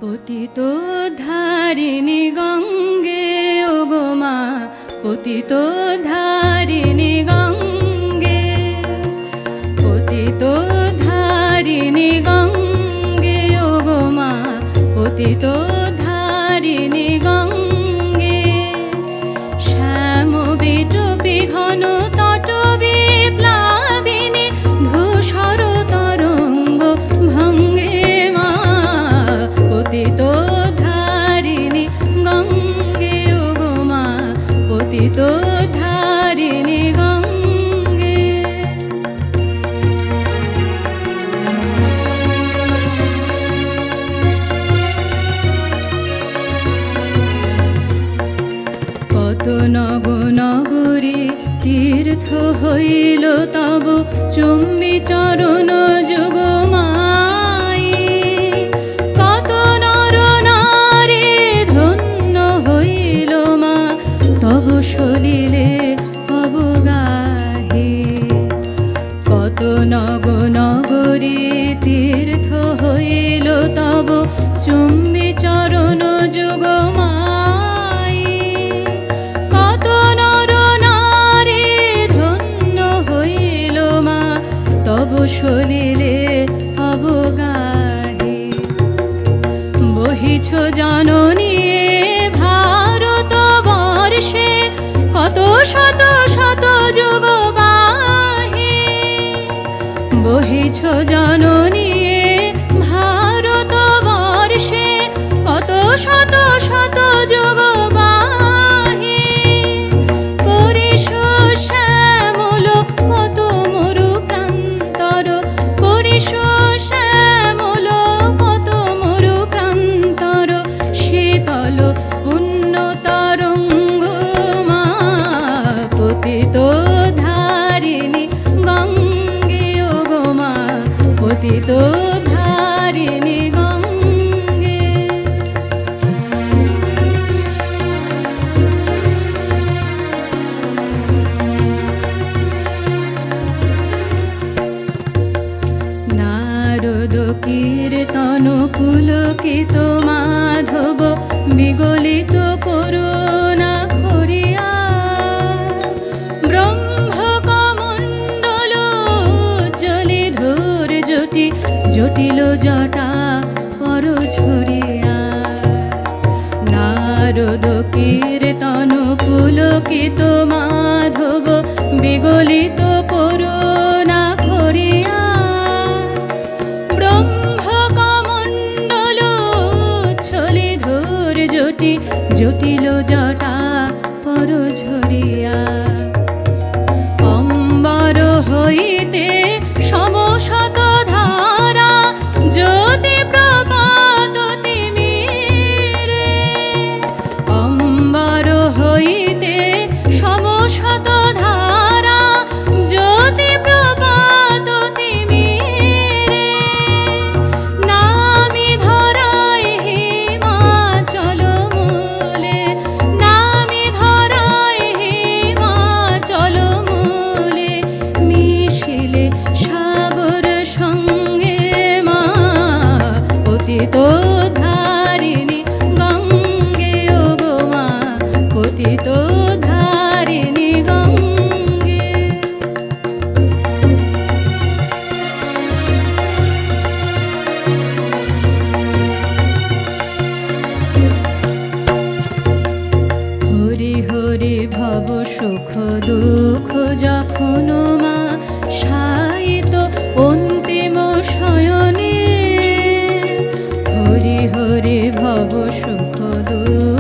পতিত ধারিণী গঙ্গে ওগো মা, পতিত ধারিণী গঙ্গে, পতিত ধারিণী গঙ্গে ওগো মা, পতিত ধারিণী গঙ্গে। শ্যাম বিটপি ঘন তট বিপ্লাবিনী, ধূসর তরঙ্গ ভঙ্গে মা, পতিত ধারিণী গঙ্গে ওগো মা, পতিত ধারিণী গঙ্গে। কত নগ নগরী তীর্থ হইল তব চুম্বি চরণ যুগ মায়ে। কত নর নারী ধন্য হইল মা তব সলিলে অবগাহে। কত নগ নগরী তীর্থ হইল তব চুম্বি চরণ যুগ মায়ে। কত নর নারী ধন্য হইল মা তব সলিলে অবগাহে। বহিছ জননী ভারত বর্ষে কত শত শত যুগ বাহে। বহিছ জননী ভারত বর্ষে কত শত শত যুগ বাহে। করিস শ্যামল কত মরু প্রান্তর, করিস শ্যামল কত মরু প্রান্তর, শীতল পুণ্য তরঙ্গ মা, পতিত ধারিণী গঙ্গে ওগো মা, পতিত ধারিণী গঙ্গে। নারদ কীর্তন পুলকিত মাধব বিগলিত করুণা করিয়া। ব্রহ্মকমণ্ডল উজ্জ্বলি ধৈর্যটি জটিল জটা পর ঝরিয়া। নারদ কীর্তন পুলকিত মাধব বিগলিত করুণা করিয়া। ব্রহ্মকমণ্ডল উচ্ছলি ধৈর্যটি জটিল জটা পর ঝরিয়া। অম্বর হইতে সমশত ধারা জ্যোতি প্রপাত তিমিরে। অম্বর হইতে সমশত ধারা জ্যোতি প্রপাত তিমিরে। নামি ধরাই হিমাচল মূলে, নামি ধরাই হিমাচল মূলে, মিশিলে সাগর সঙ্গে মা, পতিত ধারিণী গঙ্গে ওগো মা, পতিত ধারিণী গঙ্গে। হরি হরি ভব সুখ দুঃখ যখন মা শায়িত অন্তিম শয়নে। হরি হরি ভব সুখ দুঃখ